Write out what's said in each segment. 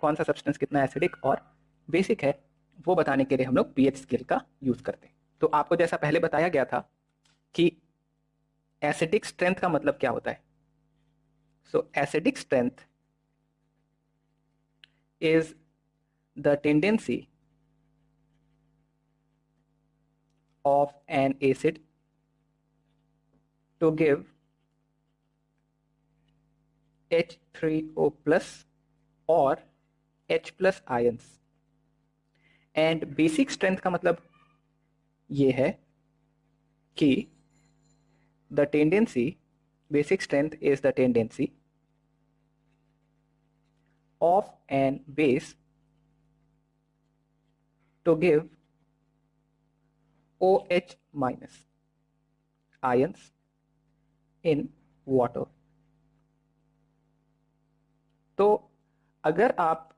कौन सा सब्सटेंस कितना एसिडिक और बेसिक है वो बताने के लिए हम लोग पीएच स्केल का यूज करते हैं। तो आपको जैसा पहले बताया गया था कि एसिडिक स्ट्रेंथ का मतलब क्या होता है। So acidic strength is the tendency of an acid to give H3O plus or H plus ions and basic strength का मतलब ये है कि the tendency basic strength is the tendency of an base to give OH minus ions in water। तो अगर आप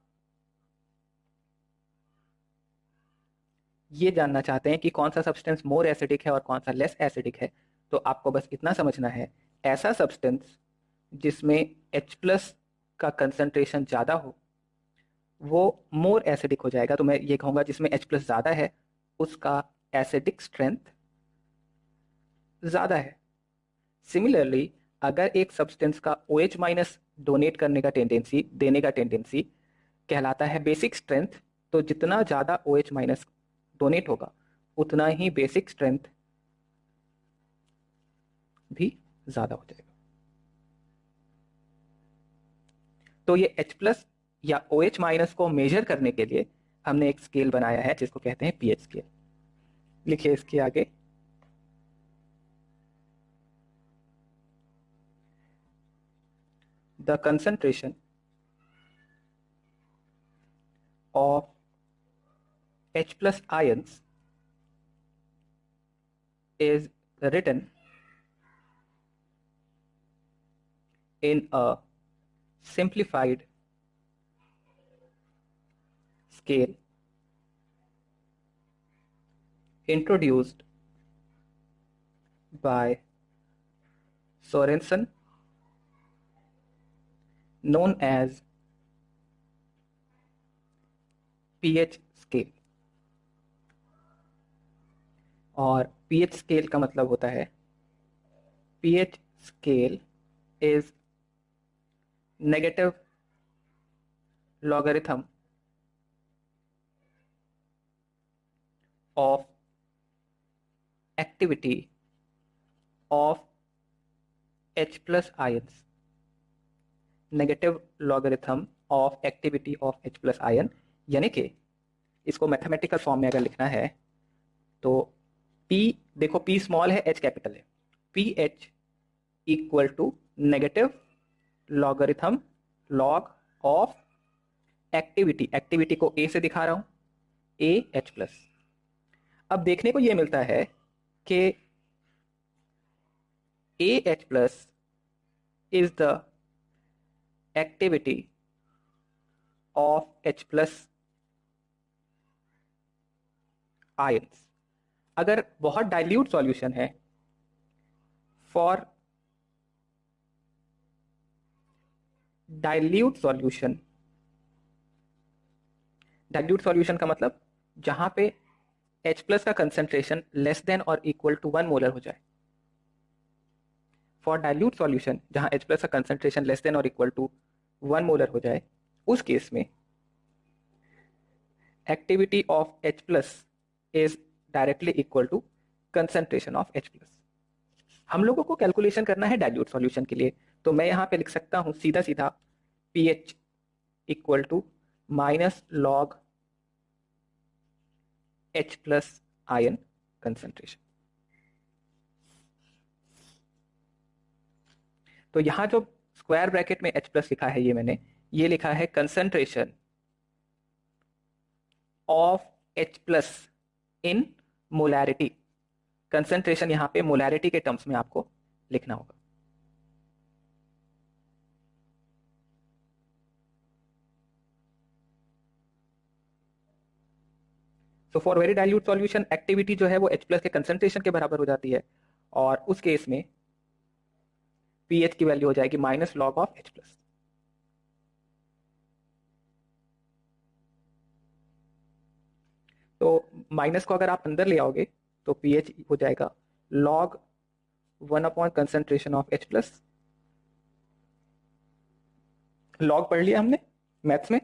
ये जानना चाहते हैं कि कौन सा सब्सटेंस मोर एसिडिक है और कौन सा लेस एसिडिक है, तो आपको बस इतना समझना है, ऐसा सब्सटेंस जिसमें H प्लस का कंसंट्रेशन ज़्यादा हो वो मोर एसिडिक हो जाएगा। तो मैं ये कहूँगा जिसमें H प्लस ज़्यादा है उसका एसिडिक स्ट्रेंथ ज़्यादा है। सिमिलरली अगर एक सब्सटेंस का OH माइनस डोनेट करने का टेंडेंसी देने का टेंडेंसी कहलाता है बेसिक स्ट्रेंथ, तो जितना ज़्यादा OH माइनस डोनेट होगा उतना ही बेसिक स्ट्रेंथ भी ज़्यादा हो जाएगा। तो ये H प्लस या OH माइनस को मेजर करने के लिए हमने एक स्केल बनाया है जिसको कहते हैं पीएच स्केल। लिखिए इसके आगे, the concentration of H plus ions is written in a simplified scale introduced by Sorensen known as pH scale। और pH scale का मतलब होता है pH scale is negative logarithm of activity of H plus ions, negative logarithm of activity of H plus ion. यानी कि इसको mathematical form में अगर लिखना है तो P, देखो P स्मॉल है H कैपिटल है, PH equal to negative logarithm log of activity, activity को A से दिखा रहा हूं AH प्लस। अब देखने को यह मिलता है कि AH plus is the activity of H plus ions. अगर बहुत डाइल्यूट सॉल्यूशन है, for dilute solution, dilute solution का मतलब जहां पे H प्लस का कंसेंट्रेशन लेस देन और इक्वल टू 1 मोलर हो जाए। फॉर डाइल्यूट सॉल्यूशन जहां H प्लस का कंसेंट्रेशन लेस देन और इक्वल टू 1 मोलर हो जाए, उस केस में activity of H plus is directly equal to concentration of H plus. हम लोगों को कैलकुलेशन करना है डाइल्यूट सॉल्यूशन के लिए, तो मैं यहां पे लिख सकता हूं सीधा सीधा pH equal to minus log H plus ion concentration. तो यहां जो स्क्वायर ब्रैकेट में H प्लस लिखा है ये लिखा है concentration of H plus in molarity. Concentration यहां पे मोलैरिटी के टर्म्स में आपको लिखना होगा। तो for very dilute solution activity जो है वो H प्लस के कंसेंट्रेशन के बराबर हो जाती है, और उस केस में pH की वैल्यू हो जाएगी minus log of H plus. तो माइनस को अगर आप अंदर ले आओगे तो पीएच हो जाएगा log 1 upon concentration of H plus. Log पढ़ लिया हमने मैथ्स में।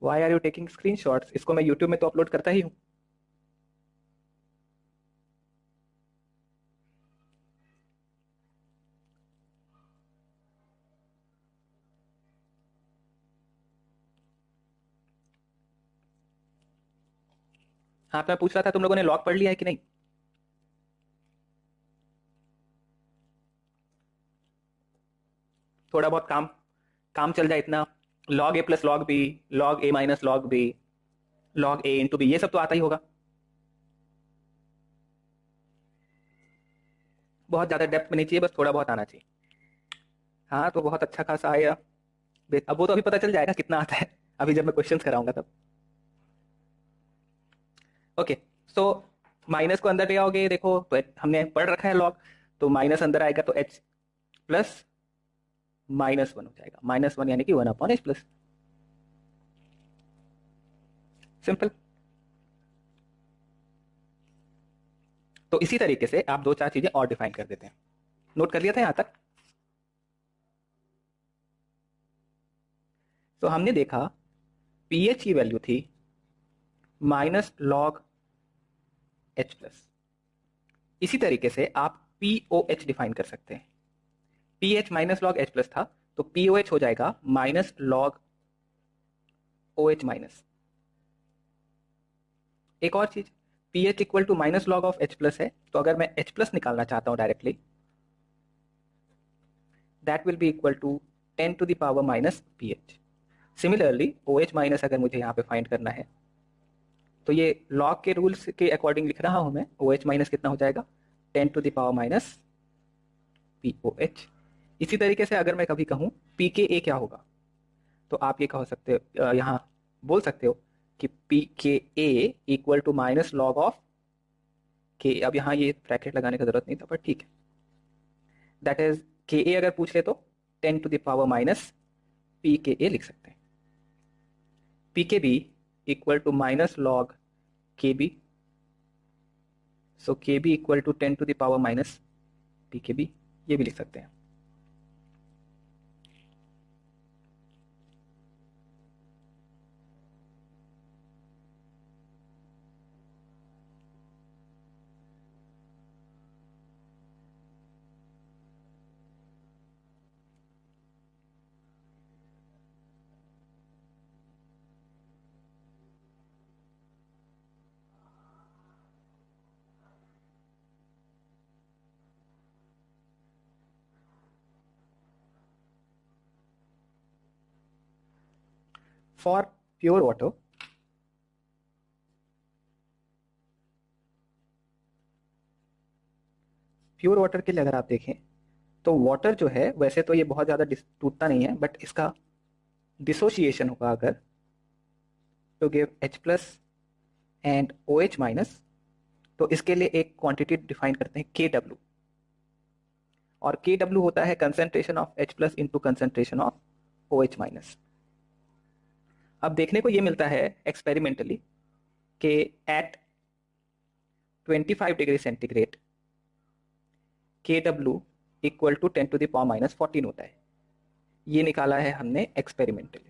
Why are you taking screenshots? इसको मैं यूट्यूब में तो अपलोड करता ही हूँ। हाँ, मैं पूछ रहा था तुम लोगों ने लॉग पढ़ लिया है कि नहीं? थोड़ा बहुत काम काम चल जाए इतना। लॉग ए प्लस लॉग बी, लॉग ए माइनस लॉग बी, लॉग ए इंटू बी, ये सब तो आता ही होगा। बहुत ज्यादा डेप्थ में नहीं चाहिए, बस थोड़ा बहुत आना चाहिए। हाँ, तो बहुत अच्छा खासा आया। अब वो तो अभी पता चल जाएगा कितना आता है, अभी जब मैं क्वेश्चंस कराऊंगा तब। ओके, सो माइनस को अंदर ले आओगे, देखो तो हमने पढ़ रखा है लॉग, तो माइनस अंदर आएगा तो एच प्लस -1 हो जाएगा। -1 यानी कि 1 अपॉन एच प्लस। सिंपल। तो इसी तरीके से आप दो चार चीजें और डिफाइन कर देते हैं। नोट कर लिया था यहां तक? तो हमने देखा पीएच की वैल्यू थी -log H प्लस। इसी तरीके से आप पीओएच डिफाइन कर सकते हैं। पीएच -log H प्लस था, तो पीओएच हो जाएगा -log OH माइनस। एक और चीज, pH equal to -log of H plus है, तो अगर मैं H प्लस निकालना चाहता हूं directly, that will be equal to 10 to the power minus pH. Similarly OH minus अगर मुझे यहाँ पे फाइंड करना है, तो ये लॉग के रूल्स के अकॉर्डिंग लिख रहा हूं मैं। OH माइनस कितना हो जाएगा? 10 to the power minus POH। इसी तरीके से अगर मैं कभी कहूं PKA क्या होगा, तो आप ये कह सकते हो, यहाँ बोल सकते हो कि PKA equal to -log of K. अब यहाँ ये ब्रैकेट लगाने का जरूरत नहीं था, पर ठीक है। दैट इज KA अगर पूछ ले तो 10 to the power minus PKA लिख सकते हैं। PKB equal to -log KB, so KB equal to 10 to the power minus PKB, ये भी लिख सकते हैं। For pure water, pure water के लिए अगर आप देखें तो वाटर जो है वैसे तो ये बहुत ज़्यादा टूटता नहीं है, बट इसका डिसोसिएशन होगा अगर, to give H plus and OH minus, तो इसके लिए एक क्वांटिटी डिफाइन करते हैं KW, और KW होता है concentration of H plus into concentration of OH minus. अब देखने को ये मिलता है एक्सपेरिमेंटली कि at 25 degree centigrade KW equal to 10 to the power minus 14 होता है। ये निकाला है हमने एक्सपेरिमेंटली।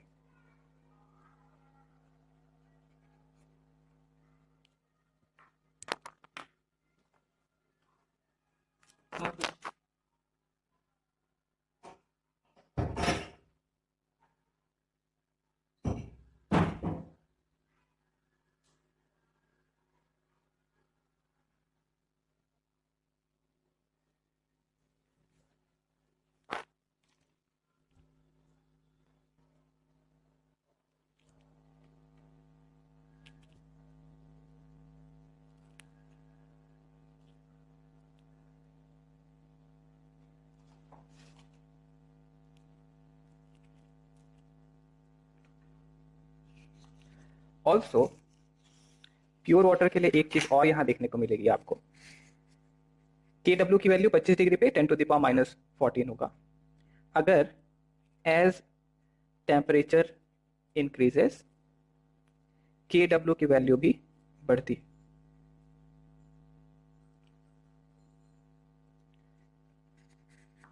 ऑल्सो प्योर वाटर के लिए एक चीज और यहां देखने को मिलेगी आपको। के डब्ल्यू की वैल्यू 25 डिग्री पे 10⁻⁻14 होगा। अगर एज टेम्परेचर इंक्रीजेस के डब्ल्यू की वैल्यू भी बढ़ती,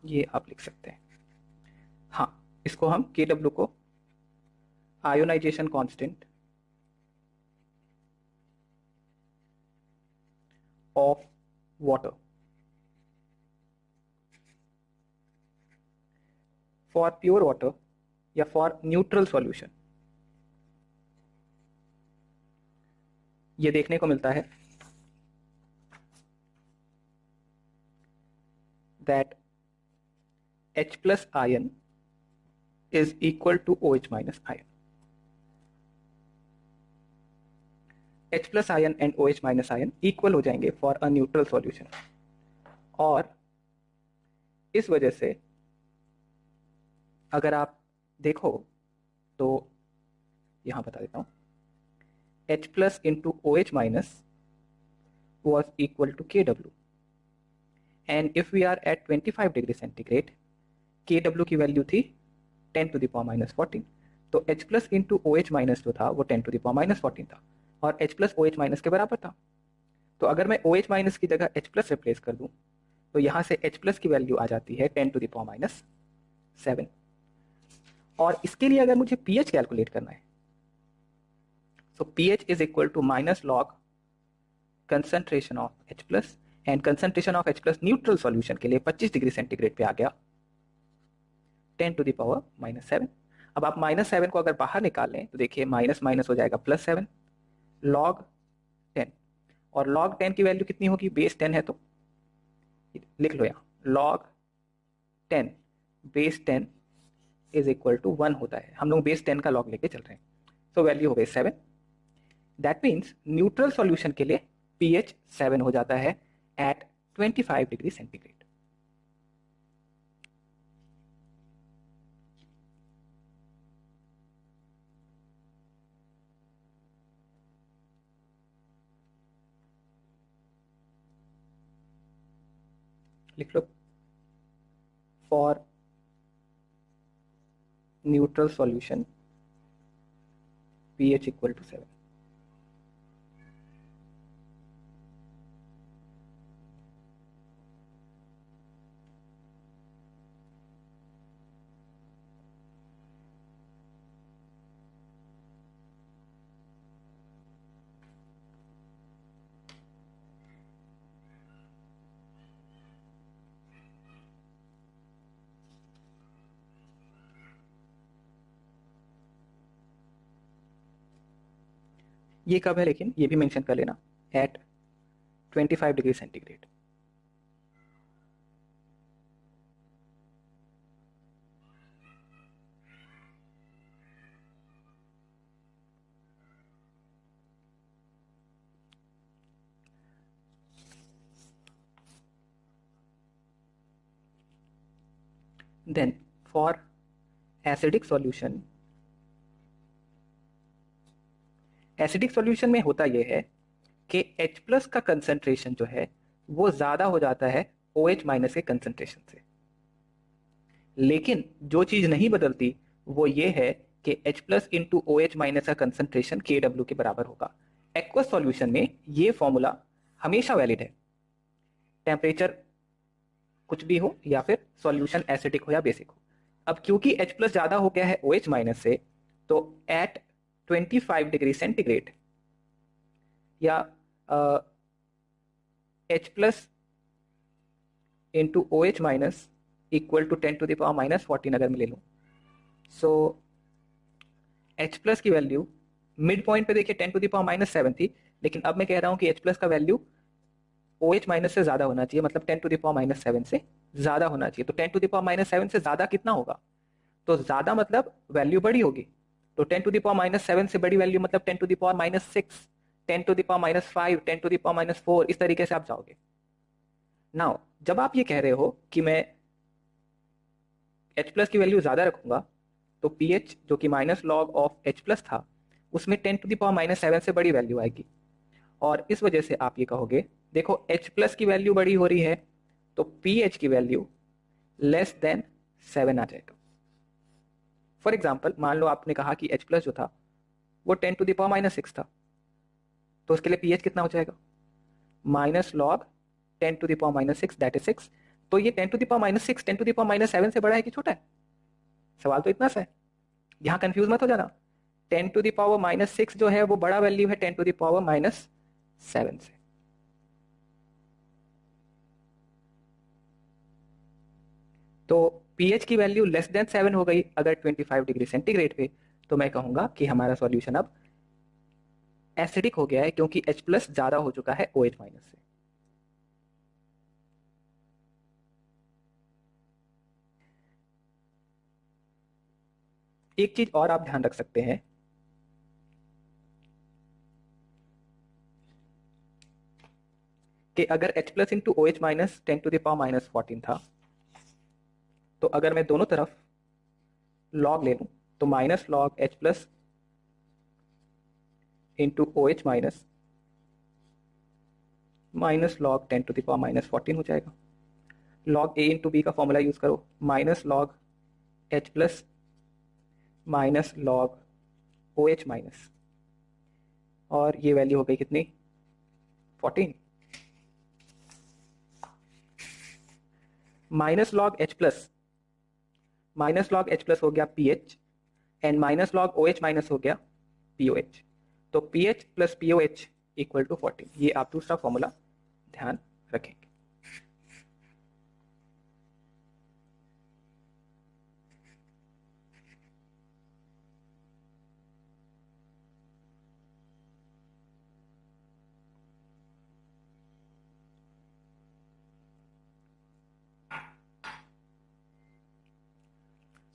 ये आप लिख सकते हैं। हाँ, इसको हम के डब्ल्यू को ionisation constant of water for pure water या फॉर न्यूट्रल सॉल्यूशन, ये देखने को मिलता है that H plus ion is equal to OH minus ion. H plus ion and OH minus ion equal हो जाएंगे for a neutral solution, और इस वजह से अगर आप देखो तो यहां बता देता हूं, H plus into OH minus was equal to KW, and if we are at 25 degree centigrade, KW की वैल्यू थी 10⁻⁻14, तो H plus into OH minus जो था वो 10⁻⁻14 था, और H प्लस OH माइनस के बराबर था। तो अगर मैं OH माइनस की जगह H प्लस रिप्लेस कर दूं तो यहां से H प्लस की वैल्यू आ जाती है 10⁻⁷। और इसके लिए अगर मुझे pH कैलकुलेट करना है, तो pH is equal to minus log concentration of H plus, and concentration of H plus neutral solution के लिए 25 डिग्री सेंटीग्रेड पे आ गया 10⁻⁷। अब आप -7 को अगर बाहर निकाल लें तो देखिए माइनस माइनस हो जाएगा +7 log 10, और log 10 की वैल्यू कितनी होगी, बेस 10 है तो लिख लो यहाँ log 10 base 10 is equal to 1 होता है, हम लोग बेस 10 का log लेके चल रहे हैं, तो वैल्यू हो गई 7। दैट मीन्स न्यूट्रल सॉल्यूशन के लिए pH 7 हो जाता है एट 25 डिग्री सेंटीग्रेड। लिख लो, for neutral solution pH equal to 7। ये कब है, लेकिन ये भी मेंशन कर लेना, at 25 degree centigrade. Then for acidic solution, acidic solution में होता यह है कि H प्लस का कंसंट्रेशन जो है वो ज्यादा हो जाता है OH माइनस के कंसंट्रेशन से, लेकिन जो चीज नहीं बदलती वो ये है कि H plus into OH minus का कंसंट्रेशन KW के बराबर होगा। एक्वस सॉल्यूशन में ये फॉर्मूला हमेशा वैलिड है, टेम्परेचर कुछ भी हो या फिर सॉल्यूशन एसिडिक हो या बेसिक हो। अब क्योंकि H प्लस ज्यादा हो गया है OH माइनस से, तो एट 25 डिग्री सेंटीग्रेड या H plus into OH minus equal to 10⁻⁻14 अगर मैं ले लूं, सो H प्लस की वैल्यू मिड पॉइंट पे देखिए 10⁻⁷ थी, लेकिन अब मैं कह रहा हूं कि H प्लस का वैल्यू OH माइनस से ज्यादा होना चाहिए, मतलब 10⁻⁷ से ज्यादा होना चाहिए। तो 10⁻⁷ से ज्यादा कितना होगा, तो ज्यादा मतलब वैल्यू बड़ी होगी, तो 10⁻⁷ से बड़ी वैल्यू मतलब 10⁻�6, 10⁻⁵, 10⁻⁴, इस तरीके से आप जाओगे। नाउ जब आप ये कह रहे हो कि मैं H प्लस की वैल्यू ज्यादा रखूंगा, तो pH जो कि minus log of H plus था उसमें 10⁻⁷ से बड़ी वैल्यू आएगी, और इस वजह से आप ये कहोगे देखो H प्लस की वैल्यू बड़ी हो रही है तो pH की वैल्यू लेस देन 7 आ जाएगा। फॉर एग्जाम्पल, मान लो आपने कहा कि H प्लस जो था वो 10⁻⁻6 था, तो उसके लिए pH कितना हो जाएगा? Minus log 10⁻⁻6 that is 6। तो ये 10⁻6 10⁻7 से बड़ा है कि छोटा है? सवाल तो इतना सा है, यहां कंफ्यूज मत हो जाना। 10⁻6 जो है वो बड़ा वैल्यू है 10⁻7 से। तो pH की वैल्यू लेस देन 7 हो गई अगर 25 डिग्री सेंटीग्रेड पे, तो मैं कहूंगा कि हमारा सॉल्यूशन अब एसिडिक हो गया है, क्योंकि H प्लस ज्यादा हो चुका है OH माइनस से। एक चीज और आप ध्यान रख सकते हैं कि अगर H plus into OH minus 10⁻⁻14 था, तो अगर मैं दोनों तरफ लॉग ले लूं तो minus log H plus into OH minus minus log 10⁻⁻14 हो जाएगा। लॉग A इंटू बी का फॉर्मूला यूज करो, minus log H plus minus log OH minus, और ये वैल्यू हो गई कितनी? 14। माइनस लॉग H प्लस हो गया pH, and minus log OH minus हो गया POH। तो pH plus POH equal to 14। ये आप दूसरा फॉर्मूला ध्यान रखेंगे।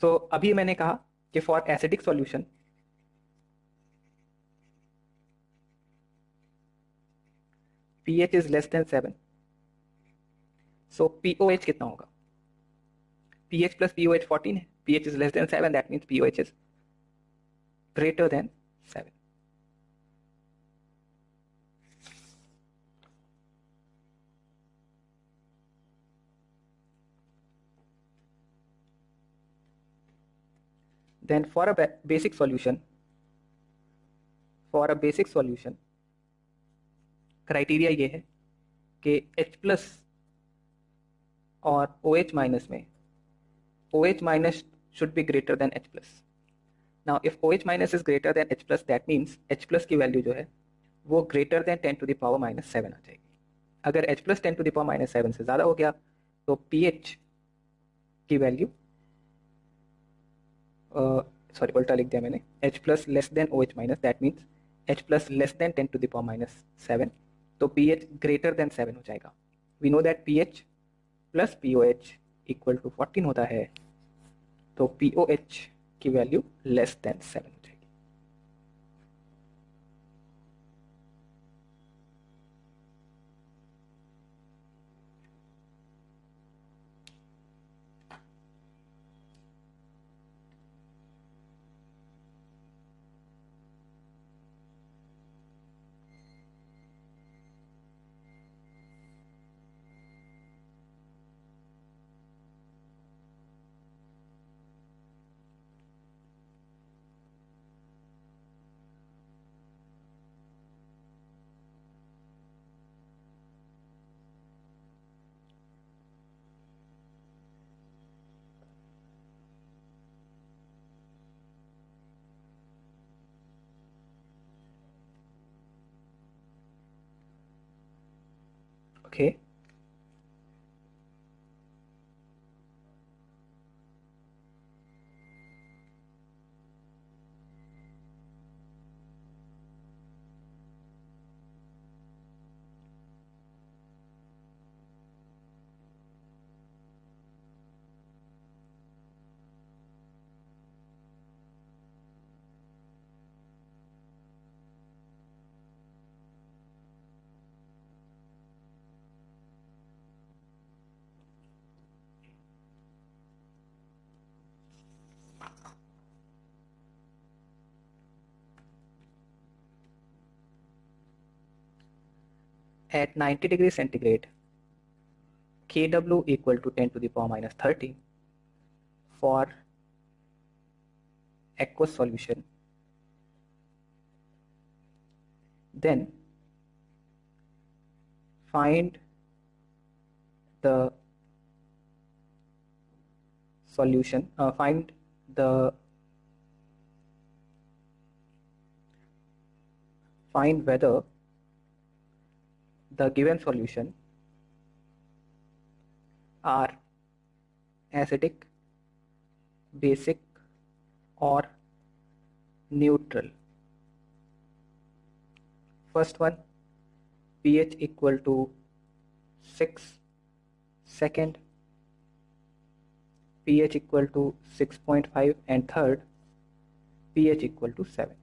तो अभी मैंने कहा कि for acidic solution pH is less than 7, so POH कितना होगा? pH प्लस POH 14 है, pH is less than 7, that means POH is greater than 7। Then for a basic solution criteria ये है कि H प्लस और OH माइनस में OH minus should be greater than H plus. Now if OH minus is greater than H plus, that means H plus की value जो है वो greater than 10⁻⁻7 आ जाएगी। अगर H plus 10⁻⁻7 से ज़्यादा हो गया तो pH की वैल्यू, सॉरी उल्टा लिख दिया मैंने, H plus less than OH minus, that means H plus less than 10⁻⁻7, तो pH greater than 7 हो जाएगा। We know that pH plus POH equal to 14 होता है, तो POH की वैल्यू लेस देन 7 हो जाएगी। Okay, at 90 degree centigrade Kw equal to 10 to the power minus 13 for aqueous solution, then find the solution, find whether the given solution are acidic, basic or neutral. First one, pH equal to 6. Second, pH equal to 6.5, and third, pH equal to 7.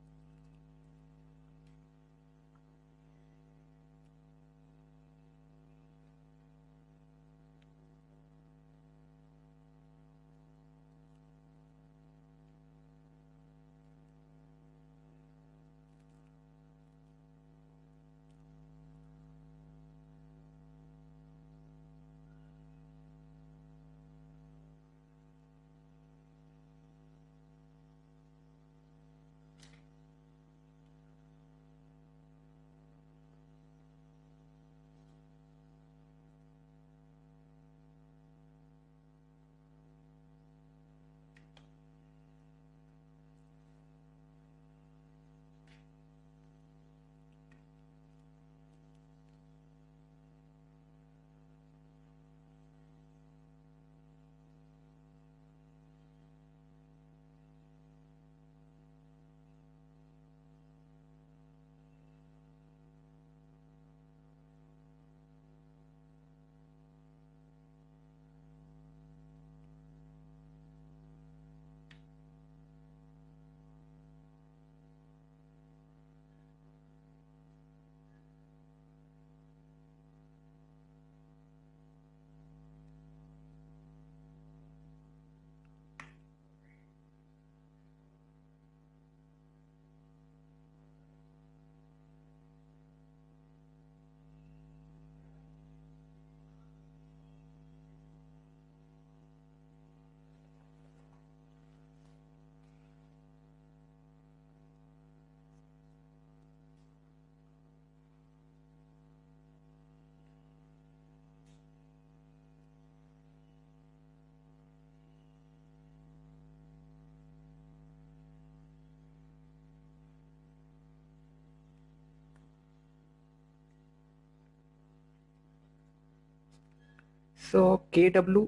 So Kw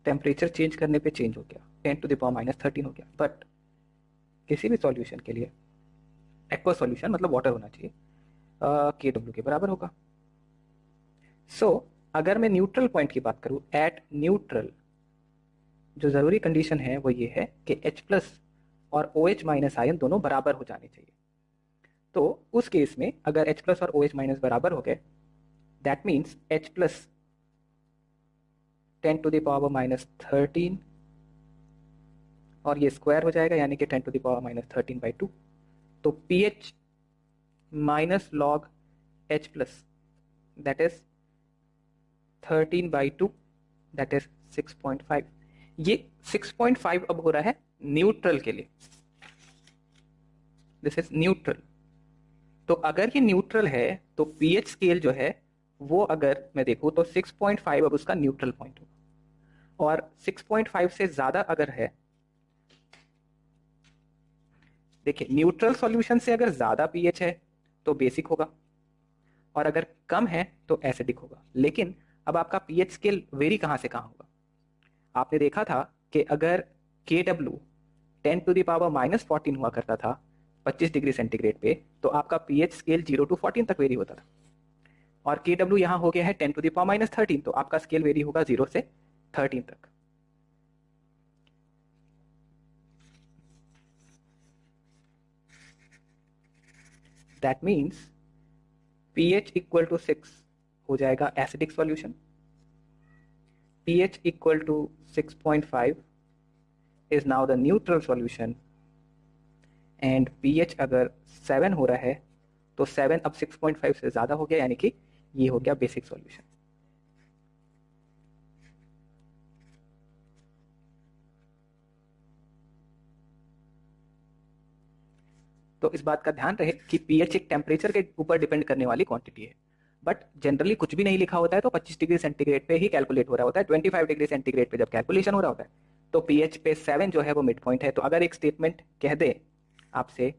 temperature change करने पे change हो गया, 10 to the power minus 13 हो गया, but किसी भी solution के लिए एक्वा सॉल्यूशन मतलब वाटर होना चाहिए, Kw के बराबर होगा। सो अगर मैं न्यूट्रल पॉइंट की बात करूं, एट न्यूट्रल जो ज़रूरी कंडीशन है वो ये है कि H प्लस और OH माइनस आयन दोनों बराबर हो जाने चाहिए। तो उस केस में अगर H प्लस और OH माइनस बराबर हो गए, that means H plus 10 to the power minus 13 और ये स्क्वायर हो जाएगा, यानी कि 10 टू द पावर माइनस 13/2। तो pH minus log H plus that is 13/2 that is 6.5। ये 6.5 अब हो रहा है न्यूट्रल के लिए, दिस इज न्यूट्रल। तो अगर ये न्यूट्रल है तो pH स्केल जो है वो अगर मैं देखूं तो 6.5 अब उसका न्यूट्रल पॉइंट होगा, और 6.5 से ज्यादा अगर है, देखिए न्यूट्रल सॉल्यूशन से अगर ज्यादा pH है तो बेसिक होगा, और अगर कम है तो एसिडिक होगा। लेकिन अब आपका pH स्केल वेरी कहां से कहां होगा? आपने देखा था कि अगर Kw 10 to the power minus 14 हुआ करता था 25 डिग्री सेंटीग्रेड पे, तो आपका pH स्केल 0 टू 14 तक वेरी होता था, और Kw यहां हो गया है 10 टू द पावर माइनस 13, तो आपका स्केल वेरी होगा 0 से 13 तक। That means pH equal to 6 हो जाएगा acidic solution, pH equal to 6.5 is now the neutral solution, and pH अगर 7 हो रहा है तो 7 अब 6.5 से ज़्यादा हो गया, यानी कि ये हो गया बेसिक सॉल्यूशन। तो इस बात का ध्यान रहे कि पीएच एक टेम्परेचर के ऊपर डिपेंड करने वाली क्वांटिटी है, बट जनरली कुछ भी नहीं लिखा होता है तो 25 डिग्री सेंटीग्रेड पे ही कैलकुलेट हो रहा होता है। 25 डिग्री सेंटीग्रेड पे जब कैलकुलेशन हो रहा होता है तो पीएच पे 7 जो है वो मिड पॉइंट है। तो अगर एक स्टेटमेंट कह दे आपसे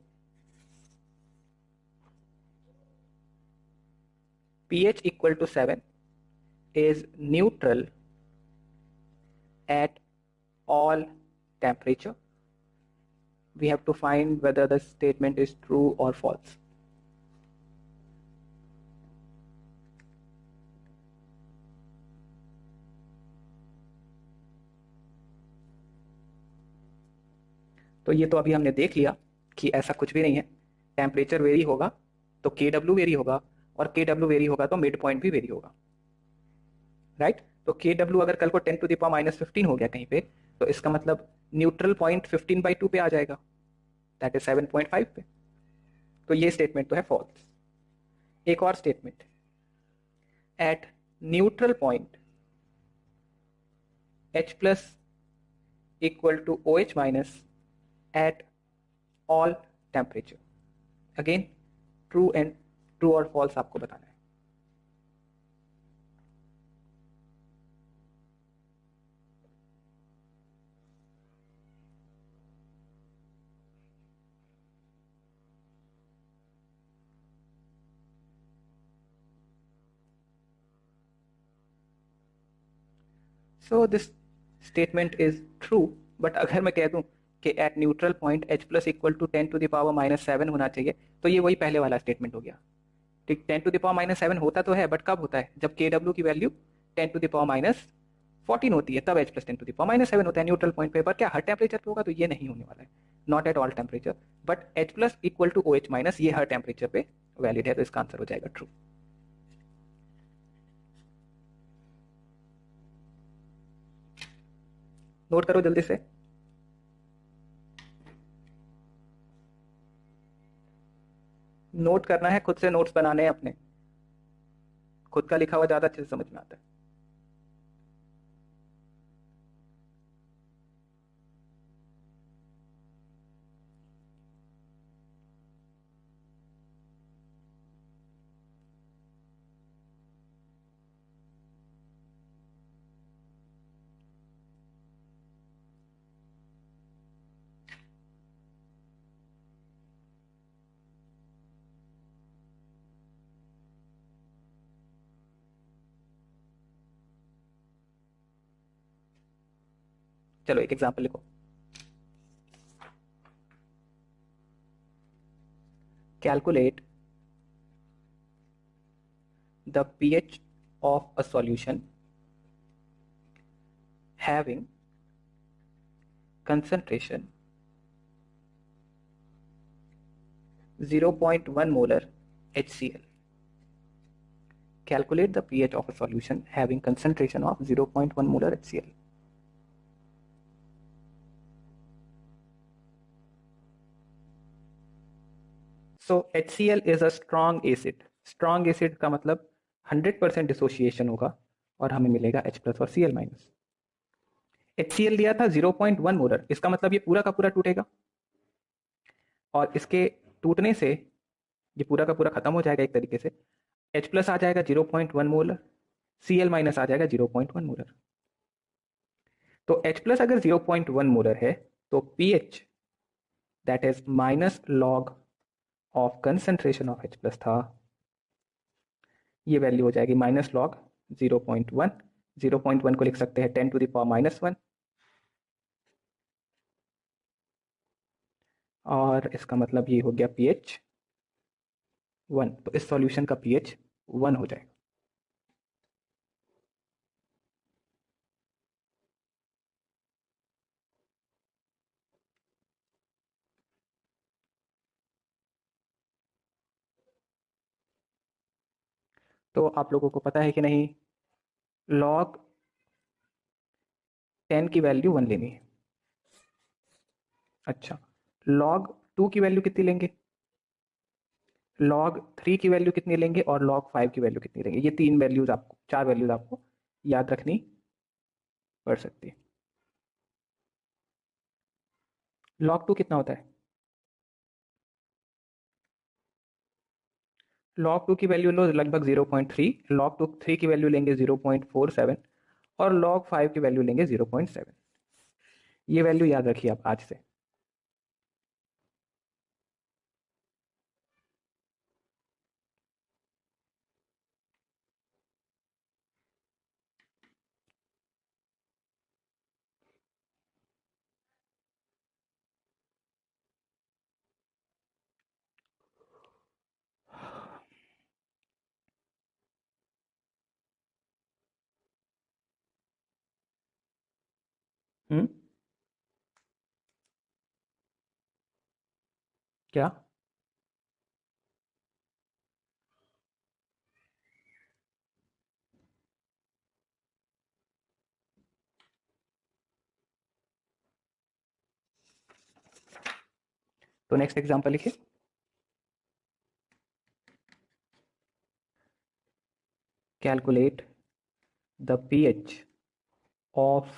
pH equal to 7 is neutral at all temperature, we have to find whether the statement is true or false. तो ये तो अभी हमने देख लिया कि ऐसा कुछ भी नहीं है, टेम्परेचर वेरी होगा तो KW वेरी होगा, और KW वेरी होगा तो मिड पॉइंट भी वेरी होगा, राइट। तो KW अगर कल को 10⁻⁻15 हो गया कहीं पे, तो इसका मतलब न्यूट्रल पॉइंट 15/2 पे आ जाएगा, दैट इज 7.5 पे। तो ये स्टेटमेंट तो है फॉल्स। एक और statement, at neutral point H plus equal to OH minus at all temperature, again true और फॉल्स आपको बताना है। So this statement is true, but अगर मैं कह दूं कि at neutral point H plus equal to 10⁻⁻7 होना चाहिए, तो ये वही पहले वाला स्टेटमेंट हो गया। ठीक, 10⁻⁻7 होता तो है, बट कब होता है? जब KW की वैल्यू 10⁻14 होती है, तब H प्लस 10⁻7 होता है न्यूट्रल पॉइंट पे। पर क्या हर टेम्परेचर पे होगा? तो ये नहीं होने वाला है, not at all temperature, but H plus equal to OH minus ये हर टेम्परेचर पे वैलिड है, तो इसका आंसर हो जाएगा ट्रू। नोट करो जल्दी से। नोट करना है, खुद से नोट्स बनाने हैं अपने, खुद का लिखा हुआ ज्यादा अच्छे से समझ में आता है। चलो एक एग्जांपल लिखो। Calculate the pH of a solution having concentration 0.1 molar HCl. Calculate the pH of a solution having concentration of 0.1 molar HCl. So HCl is a strong acid. Strong acid का मतलब 100% डिसोसिएशन होगा और हमें मिलेगा H plus और Cl minus. HCl दिया था 0.1 molar, इसका मतलब ये पूरा का पूरा टूटेगा, और इसके टूटने से ये पूरा का पूरा खत्म हो जाएगा एक तरीके से। H प्लस आ जाएगा 0.1 मोलर, Cl माइनस आ जाएगा 0.1 मोलर। तो H प्लस अगर 0.1 मोलर है तो pH that is minus log of concentration of H plus था, ये वैल्यू हो जाएगी माइनस लॉग 0.1। 0.1 को लिख सकते हैं 10⁻⁻1, और इसका मतलब ये हो गया pH 1। तो इस सॉल्यूशन का pH 1 हो जाएगा। तो आप लोगों को पता है कि नहीं, लॉग 10 की वैल्यू 1 लेनी है। अच्छा, लॉग 2 की वैल्यू कितनी लेंगे, लॉग 3 की वैल्यू कितनी लेंगे, और लॉग 5 की वैल्यू कितनी लेंगे? ये तीन वैल्यूज आपको, चार वैल्यूज आपको याद रखनी पड़ सकती है। लॉग 2 कितना होता है? log 2 की वैल्यू लो लगभग 0.3, log 3 की वैल्यू लेंगे 0.47 और log 5 की वैल्यू लेंगे 0.7। ये वैल्यू याद रखिए आप आज से। हम्म, क्या? तो नेक्स्ट एग्जांपल लिखिए। Calculate the pH of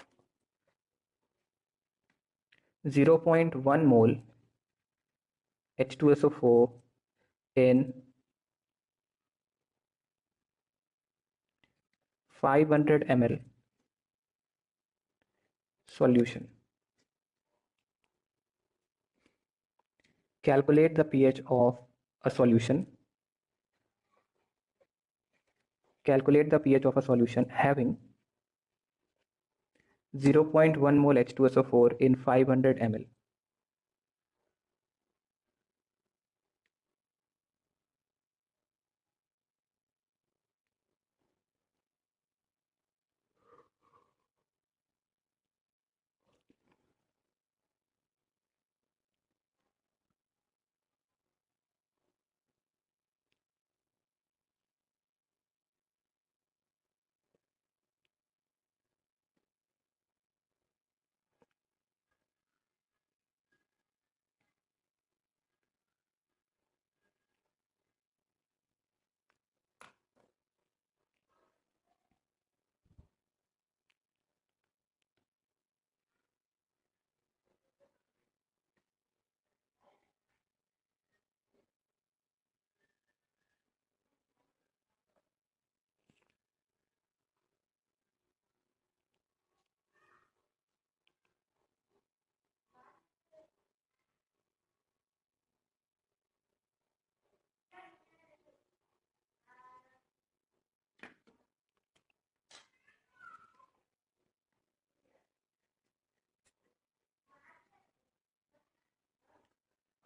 0.1 mole H2SO4 in 500 ml solution. Calculate the pH of a solution. Calculate the pH of a solution having 0.1 mole H2SO4 in 500 ml.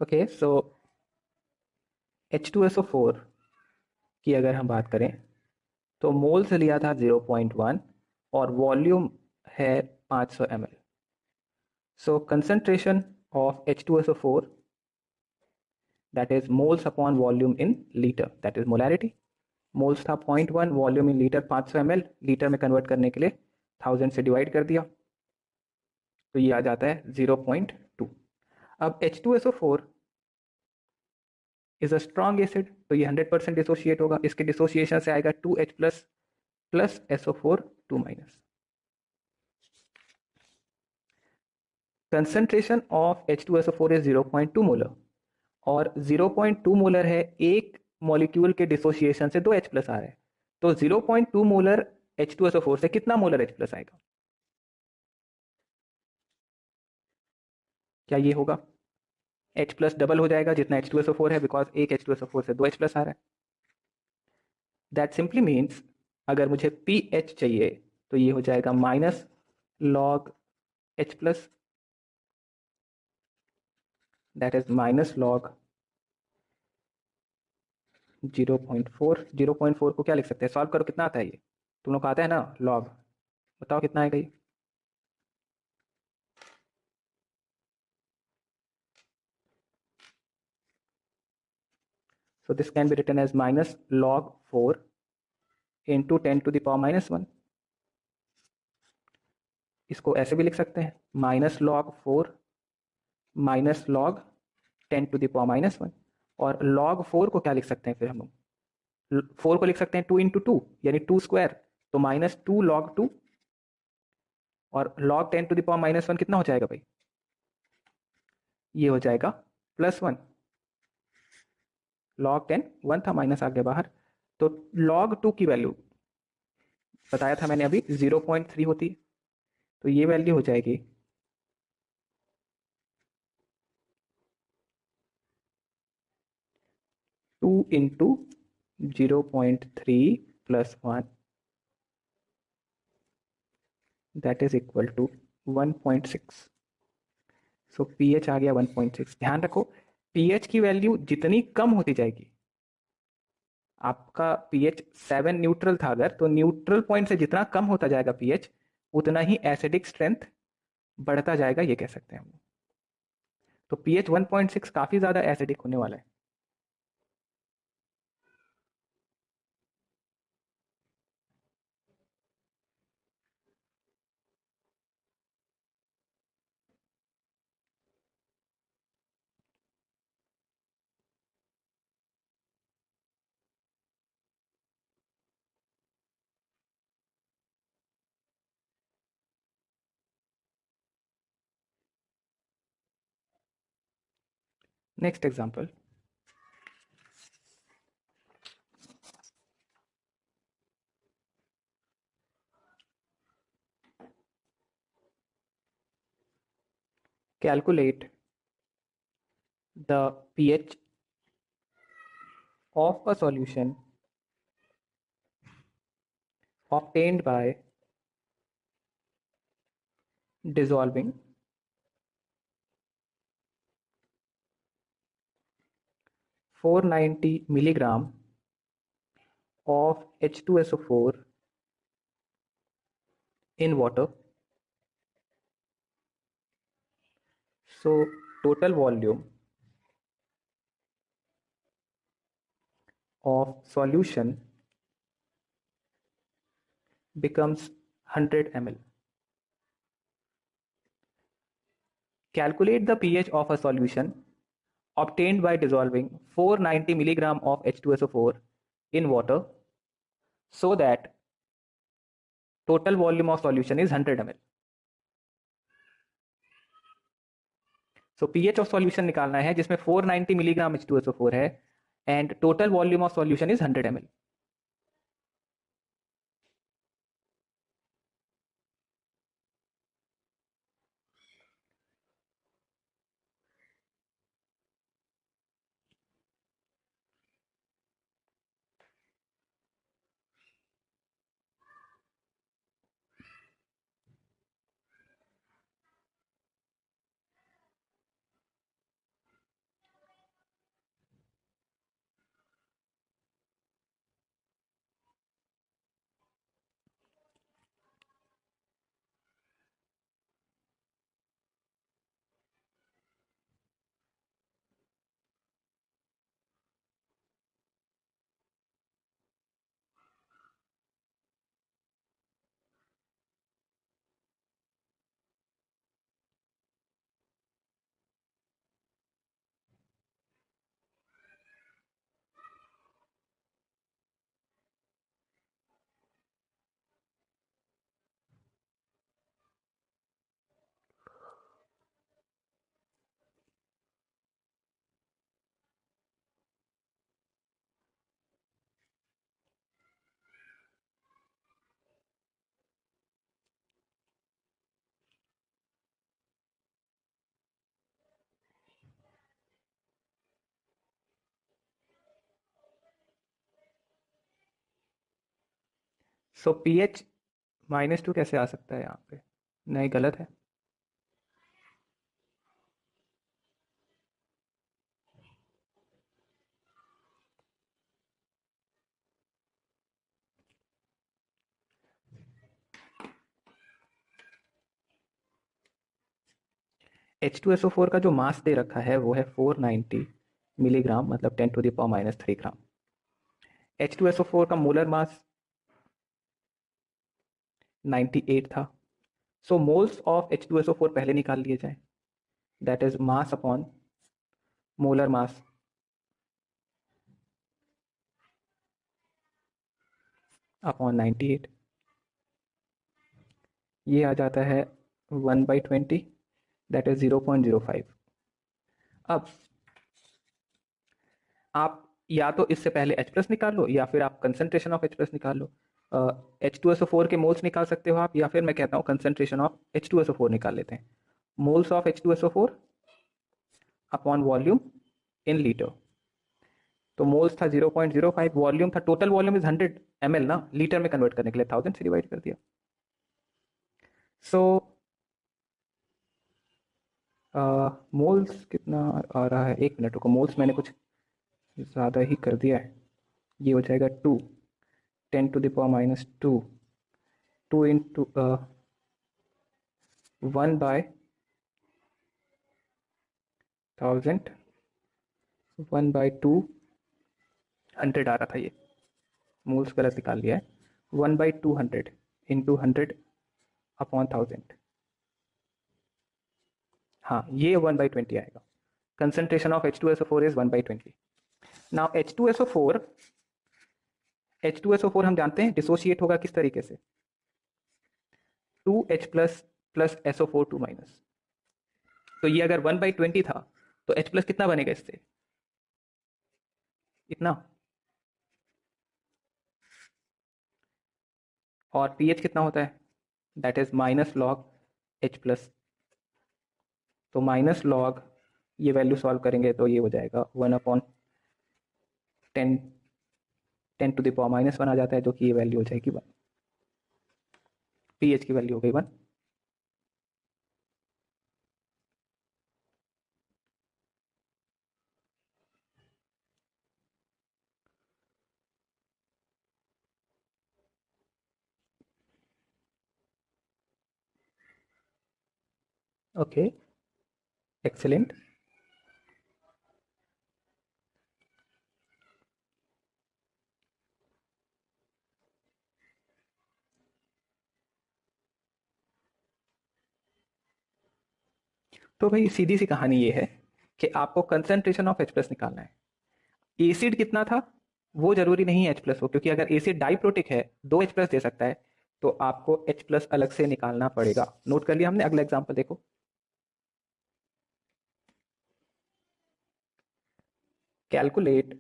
Okay, so H2SO4 की अगर हम बात करें तो मोल से लिया था 0.1 और वॉल्यूम है 500 ml. So concentration of H2SO4, that is moles upon volume in liter, that is molarity. Moles था 0.1, volume in litre 500 ml, litre में कन्वर्ट करने के लिए 1000 से डिवाइड कर दिया तो ये आ जाता है 0.2। अब H2SO4 is a strong acid, तो ये 100% डिसोशिएट होगा। इसके डिसोसिएशन से आएगा 2H plus plus SO4 2 minus. Concentration of H2SO4 is 0.2 molar और 0.2 मोलर है एक मॉलिक्यूल के डिसोसिएशन से 2H प्लस आ रहा है, तो 0.2 मोलर H2SO4 से कितना मोलर H प्लस आएगा? क्या ये होगा? H प्लस डबल हो जाएगा जितना H2SO4 है, बिकॉज एक H2SO4 से 2H प्लस आ रहा है। दैट सिंपली मीन्स अगर मुझे pH चाहिए तो ये हो जाएगा minus log H plus, that is minus log 0.4 को क्या लिख सकते हैं? सॉल्व करो, कितना आता है ये? तुम लोग को आता है ना लॉग, बताओ कितना आएगा ये? So this can be written as minus log 4 into 10 to the power minus 1. इसको ऐसे भी लिख सकते हैं minus log 4 minus log 10 to the power minus 1। और लॉग 4 को क्या लिख सकते हैं फिर हम लोग? 4 को लिख सकते हैं 2 इंटू 2 यानी 2 स्क्वायर, तो माइनस 2 लॉग 2 और log 10 to the power minus 1 कितना हो जाएगा भाई? ये हो जाएगा +1। log 10 1 था, माइनस आ गया बाहर, तो log 2 की वैल्यू बताया था मैंने अभी 0.3 होती, तो ये वैल्यू हो जाएगी 2 into 0.3 plus 1, that is equal to 1.6। So pH आ गया 1.6। ध्यान रखो pH की वैल्यू जितनी कम होती जाएगी, आपका pH 7 न्यूट्रल था अगर, तो न्यूट्रल पॉइंट से जितना कम होता जाएगा pH, उतना ही एसिडिक स्ट्रेंथ बढ़ता जाएगा, ये कह सकते हैं हम। तो pH 1.6 काफी ज्यादा एसिडिक होने वाला है। Next example, calculate the pH of a solution obtained by dissolving 490 milligram of H2SO4 in water. So total volume of solution becomes 100 ml. Calculate the pH of a solution obtained by dissolving 490 milligram of H2SO4 in water so that total volume of solution is 100 ml. So pH of solution निकालना है जिसमें 490 milligram H2SO4 है and total volume of solution is 100 ml. So pH -2 कैसे आ सकता है यहाँ पे? नहीं, गलत है। H2SO4 का जो मास दे रखा है वो है 490 मिलीग्राम, मतलब 10 to the power -3 gram. H2SO4 का मोलर मास 98 था। सो मोल्स ऑफ H2SO4 पहले निकाल लिए जाए, that is mass upon molar mass upon 98। ये आ जाता है 1/20, दैट इज 0.05। अब आप या तो इससे पहले H प्लस निकाल लो या फिर आप कंसंट्रेशन ऑफ H प्लस निकाल लो। H2SO4 के मोल्स निकाल सकते हो आप, या फिर मैं कहता हूँ कंसंट्रेशन ऑफ H2SO4 निकाल लेते हैं। Moles of H2SO4 upon volume in litre. तो मोल्स था 0.05, वॉल्यूम था, टोटल वॉल्यूम इज 100 ml ना, लीटर में कन्वर्ट करने के लिए 1000 से डिवाइड कर दिया। सो मोल्स कितना आ रहा है, एक मिनट रुको, मोल्स मैंने कुछ ज़्यादा ही कर दिया है। ये हो जाएगा 2 10⁻², 2 इंटू 1/1000, 1/200 आ रहा था, ये मोल्स गलत निकाल लिया है। 1/200 इंटू 100/1000, हाँ ये 1/20 आएगा। Concentration of H2SO4 is 1/20। Now H2SO4 हम जानते हैं डिसोशिएट होगा किस तरीके से, 2H plus plus SO4 2 minus. तो ये अगर 1/20 था तो H प्लस कितना बनेगा इससे, इतना, और पीएच कितना होता है, that is minus log H plus. तो माइनस लॉग, ये वैल्यू सॉल्व करेंगे तो ये हो जाएगा 1/10, 10⁻⁻1 आ जाता है, जो कि ये वैल्यू हो जाएगी 1, पीएच की वैल्यू हो गई 1। Okay, excellent. तो भाई सीधी सी कहानी ये है कि आपको कंसंट्रेशन ऑफ H प्लस निकालना है। एसिड कितना था वो जरूरी नहीं है H प्लस हो, क्योंकि अगर एसिड डाइप्रोटिक है 2H प्लस दे सकता है, तो आपको H प्लस अलग से निकालना पड़ेगा। नोट कर लिया हमने, अगला एग्जांपल देखो। Calculate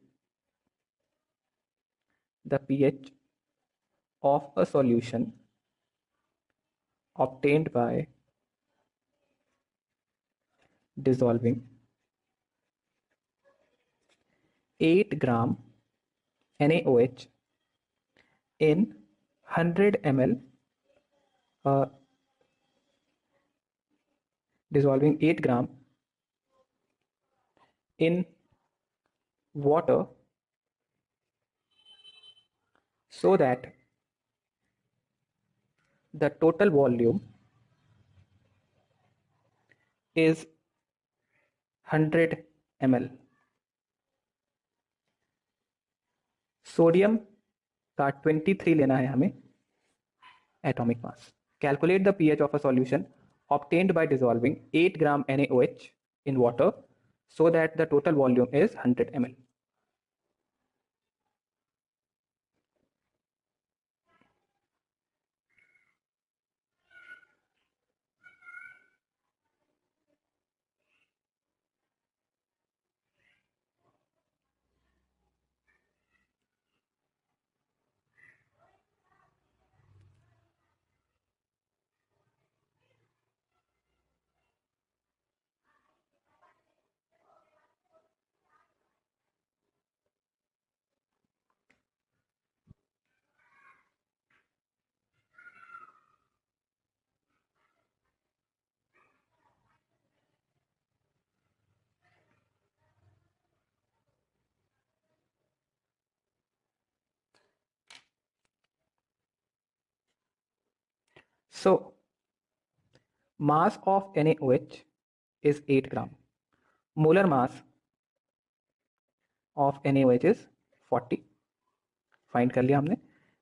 the pH of a solution obtained by dissolving 8 gram NaOH in 100 ml, dissolving 8 gram in water so that the total volume is 100 ml। Sodium का 23 लेना है हमें atomic mass. Calculate the pH of a solution obtained by dissolving 8 gram NaOH in water so that the total volume is 100 ml। So mass of NaOH is 8 gram, molar mass of NaOH is 40, find कर लिया हमने।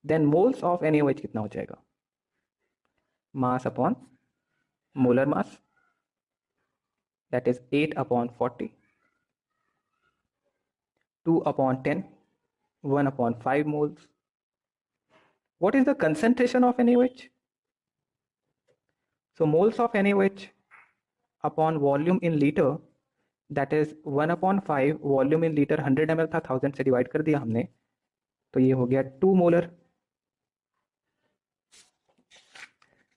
Then moles of NaOH कितना हो जाएगा, mass upon molar mass, that is 8/40, 2/10, 1/5 moles. What is the concentration of NaOH? So moles of NaOH upon volume in liter that is 1/5 volume in litre, 100 ml था, 1000 से divide कर दिया हमने, तो ये हो गया 2 मोलर।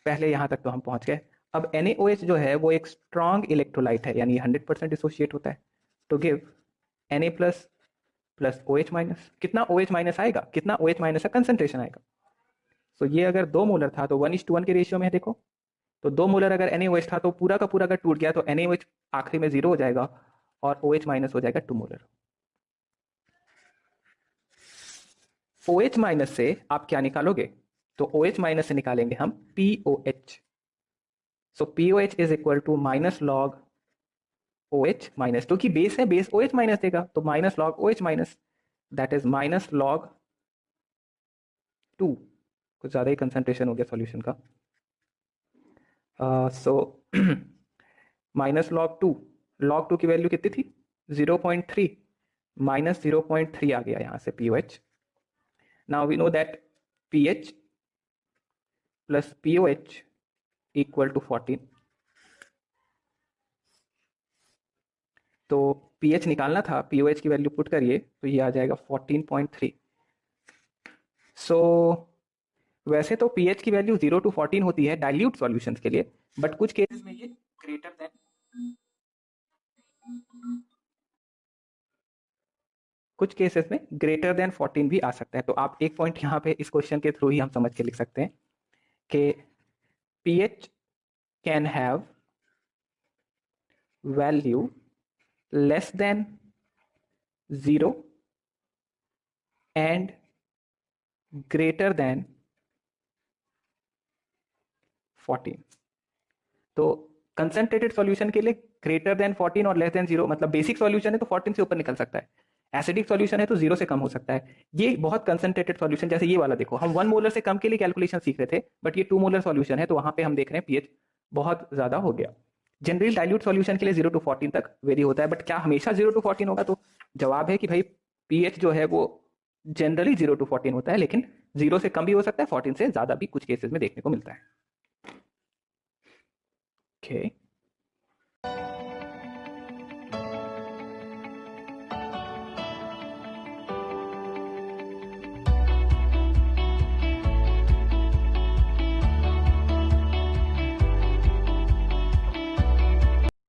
पहले यहां तक तो हम पहुंच गए। अब NaOH जो है वो एक स्ट्रॉन्ग इलेक्ट्रोलाइट है, यानी 100% डिसोशिएट होता है। तो give Na plus plus OH minus. कितना OH माइनस आएगा, कितना OH माइनस का कंसेंट्रेशन आएगा। तो ये अगर 2 मोलर था तो 1:1 के रेशियो में है, देखो। तो 2 मोलर अगर NaOH था तो पूरा का पूरा अगर टूट गया तो NaOH आखिरी में 0 हो जाएगा और OH माइनस हो जाएगा 2 मोलर। OH माइनस से आप क्या निकालोगे, तो OH माइनस से निकालेंगे हम POH। So POH is equal to minus log OH minus, क्योंकि बेस है, बेस OH माइनस देगा, तो minus log OH minus, that is minus log 2। कुछ ज़्यादा ही कंसंट्रेशन हो गया सॉल्यूशन का। सो माइनस लॉग 2 की वैल्यू कितनी थी, 0.3, माइनस 0.3 आ गया यहाँ से POH। Now we know that pH plus POH equal to 14। तो pH निकालना था, POH की वैल्यू पुट करिए तो ये आ जाएगा 14.3। सो वैसे तो pH की वैल्यू 0 to 14 होती है डाइल्यूट सॉल्यूशंस के लिए, बट कुछ केसेस में ये ग्रेटर देन कुछ केसेस में ग्रेटर देन 14 भी आ सकता है। तो आप एक पॉइंट यहाँ पे इस क्वेश्चन के थ्रू ही हम समझ के लिख सकते हैं कि pH can have value less than 0 and greater than 14। तो कंसंट्रेटेड सॉल्यूशन के लिए ग्रेटर देन 14 और लेस देन 0, मतलब बेसिक सॉल्यूशन है तो 14 से ऊपर निकल सकता है, एसिडिक सॉल्यूशन है तो 0 से कम हो सकता है। ये बहुत कंसंट्रेटेड सॉल्यूशन, जैसे ये वाला देखो, हम 1 मोलर से कम के लिए कैलकुलेशन सीख रहे थे, बट ये 2 मोलर सॉल्यूशन है तो वहां पे हम देख रहे हैं पीएच बहुत ज्यादा हो गया। जनरल डाइल्यूट सॉल्यूशन के लिए 0 to 14 तक वेरी होता है, बट क्या हमेशा 0 to 14 होगा, तो जवाब है कि भाई पीएच जो है वो जनरली 0 to 14 होता है, लेकिन 0 से कम भी हो सकता है, 14 से ज्यादा भी कुछ केसेस में देखने को मिलता है। ओके